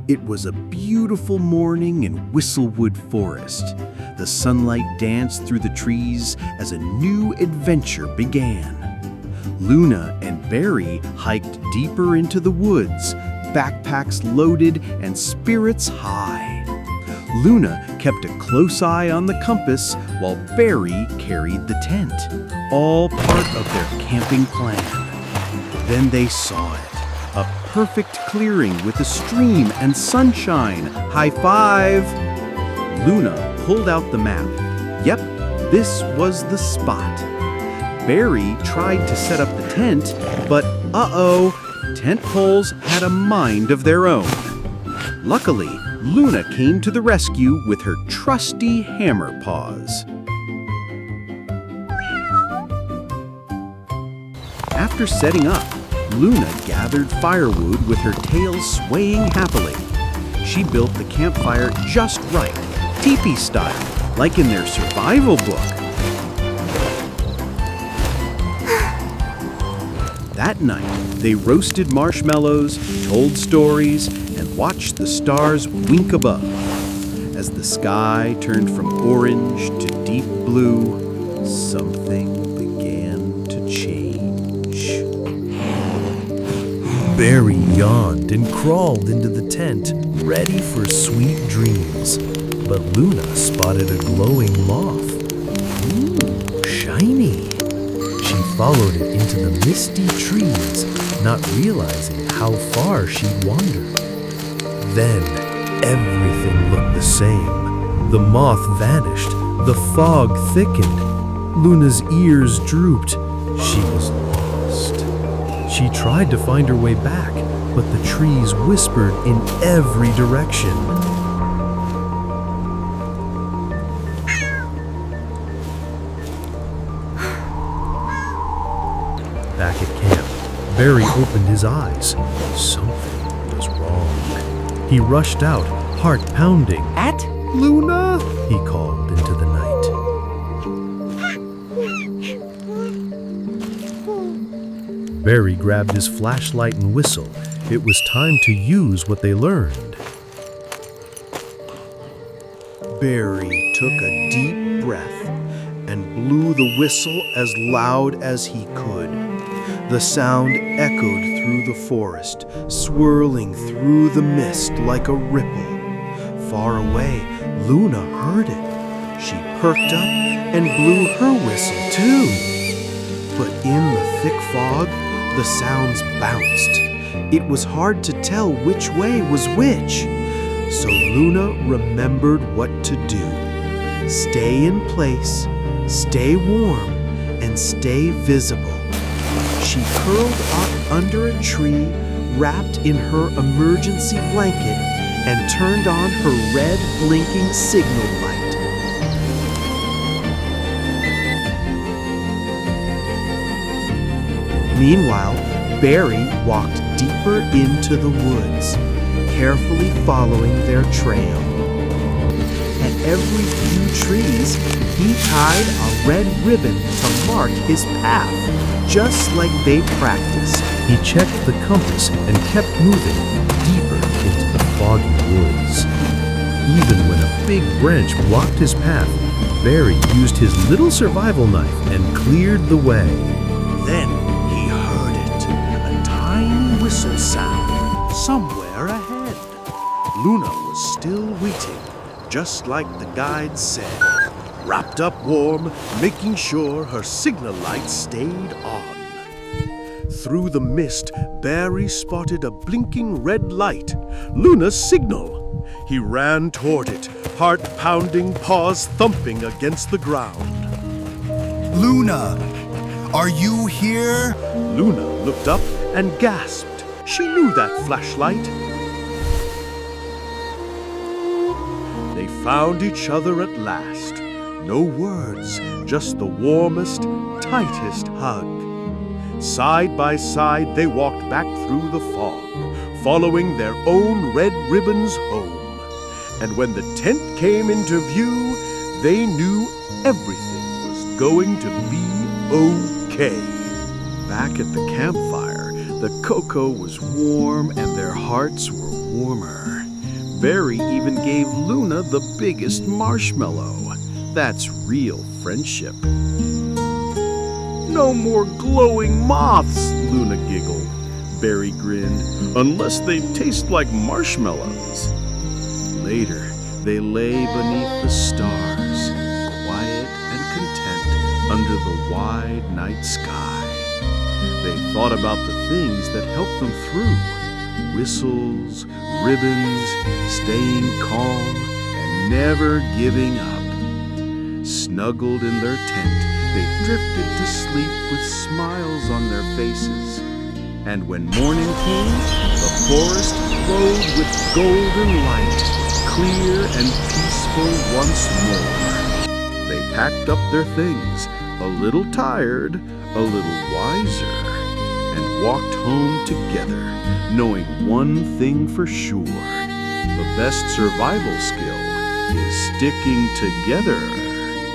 It was a beautiful morning in Whistlewood Forest. The sunlight danced through the trees as a new adventure began. Luna and Barry hiked deeper into the woods, backpacks loaded and spirits high. Luna kept a close eye on the compass while Barry carried the tent, all part of their camping plan. Then they saw it. A perfect clearing with a stream and sunshine. High five! Luna pulled out the map. Yep, this was the spot. Barry tried to set up the tent, but tent poles had a mind of their own. Luckily, Luna came to the rescue with her trusty hammer paws. After setting up, Luna gathered firewood with her tail swaying happily. She built the campfire just right, teepee-style, like in their survival book. That night, they roasted marshmallows, told stories, and watched the stars wink above. As the sky turned from orange to deep blue, something began to change. Barry yawned and crawled into the tent, ready for sweet dreams. But Luna spotted a glowing moth. Ooh, shiny! She followed it into the misty trees, not realizing how far she'd wandered. Then, everything looked the same. The moth vanished, the fog thickened. Luna's ears drooped. She was lost. She tried to find her way back, but the trees whispered in every direction. Back at camp, Barry opened his eyes. Something was wrong. He rushed out, heart pounding. At Luna? He called into the night. Barry grabbed his flashlight and whistle. It was time to use what they learned. Barry took a deep breath and blew the whistle as loud as he could. The sound echoed through the forest, swirling through the mist like a ripple. Far away, Luna heard it. She perked up and blew her whistle too. But in the thick fog, the sounds bounced. It was hard to tell which way was which. So Luna remembered what to do. Stay in place, stay warm, and stay visible. She curled up under a tree, wrapped in her emergency blanket, and turned on her red blinking signal light. Meanwhile, Barry walked deeper into the woods, carefully following their trail. At every few trees, he tied a red ribbon to mark his path, just like they practiced. He checked the compass and kept moving deeper into the foggy woods. Even when a big branch blocked his path, Barry used his little survival knife and cleared the way. Then he heard it, a tiny whistle sound somewhere ahead. Luna was still waiting, just like the guide said, wrapped up warm, making sure her signal light stayed on. Through the mist, Barry spotted a blinking red light, Luna's signal. He ran toward it, heart pounding, paws thumping against the ground. Luna, are you here? Luna looked up and gasped. She knew that flashlight. They found each other at last. No words, just the warmest, tightest hug. Side by side, they walked back through the fog, following their own red ribbons home. And when the tent came into view, they knew everything was going to be okay. Back at the campfire, the cocoa was warm and their hearts were warmer. Barry even gave Luna the biggest marshmallow. That's real friendship. No more glowing moths, Luna giggled. Barry grinned, unless they taste like marshmallows. Later, they lay beneath the stars, quiet and content under the wide night sky. They thought about the things that helped them through: whistles, ribbons, staying calm, and never giving up. Snuggled in their tent, they drifted to sleep with smiles on their faces. And when morning came, the forest glowed with golden light, clear and peaceful once more. They packed up their things, a little tired, a little wiser, and walked home together, knowing one thing for sure: the best survival skill is sticking together